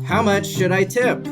How much should I tip?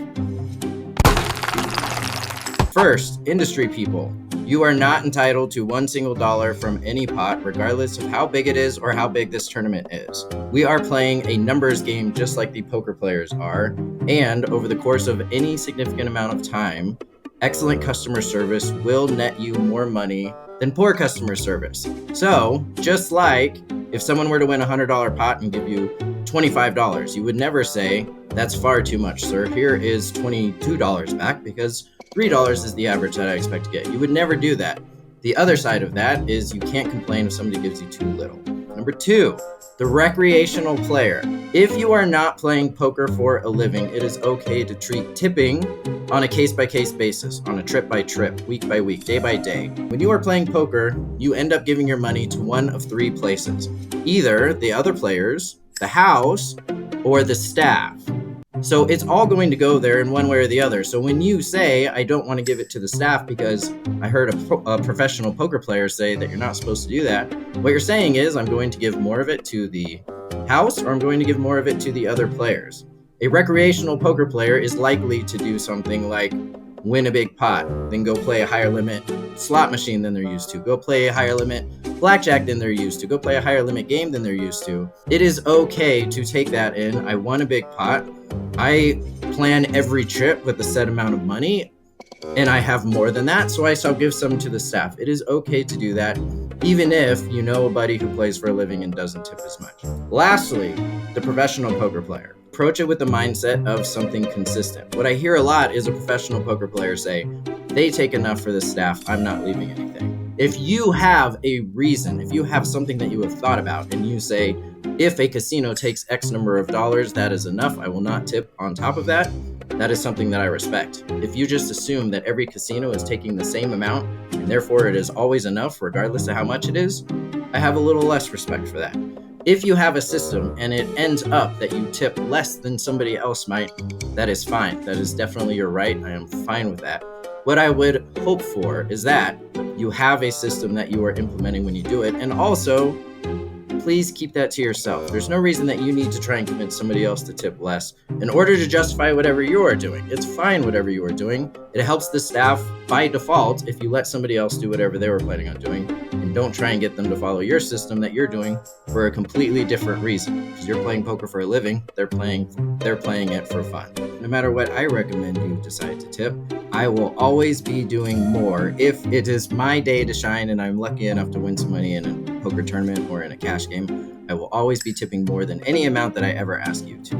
First, industry people. You are not entitled to one single dollar from any pot, regardless of how big it is or how big this tournament is. We are playing a numbers game just like the poker players are, and over the course of any significant amount of time, excellent customer service will net you more money than poor customer service. So, just like if someone were to win a $100 pot and give you $25, you would never say, "That's far too much, sir. Here is $22 back because $3 is the average that I expect to get." You would never do that. The other side of that is you can't complain if somebody gives you too little. Number two, the recreational player. If you are not playing poker for a living, it is okay to treat tipping on a case-by-case basis, on a trip-by-trip, week-by-week, day-by-day. When you are playing poker, you end up giving your money to one of three places. Either the other players, the house, or the staff. So it's all going to go there in one way or the other. So when you say, "I don't want to give it to the staff because I heard a professional poker player say that you're not supposed to do that," what you're saying is, "I'm going to give more of it to the house or I'm going to give more of it to the other players." A recreational poker player is likely to do something like win a big pot, then go play a higher limit slot machine than they're used to, go play a higher limit blackjack than they're used to, go play a higher limit game than they're used to. It is okay to take that in. I won a big pot. I plan every trip with a set amount of money, and I have more than that, so I shall give some to the staff. It is okay to do that, even if you know a buddy who plays for a living and doesn't tip as much. Lastly, the professional poker player. Approach it with the mindset of something consistent. What I hear a lot is a professional poker player say, "They take enough for the staff, I'm not leaving anything." If you have a reason, if you have something that you have thought about, and you say, "If a casino takes X number of dollars, that is enough, I will not tip on top of that," that is something that I respect. If you just assume that every casino is taking the same amount, and therefore it is always enough, regardless of how much it is, I have a little less respect for that. If you have a system and it ends up that you tip less than somebody else might, that is fine. That is definitely your right. I am fine with that. What I would hope for is that you have a system that you are implementing when you do it, and also please keep that to yourself. There's no reason that you need to try and convince somebody else to tip less in order to justify whatever you are doing. It's fine whatever you are doing. It helps the staff by default if you let somebody else do whatever they were planning on doing, and don't try and get them to follow your system that you're doing for a completely different reason. Because you're playing poker for a living, they're playing it for fun. No matter what I recommend you decide to tip, I will always be doing more if it is my day to shine and I'm lucky enough to win some money in a poker tournament or in a cash game. I will always be tipping more than any amount that I ever ask you to.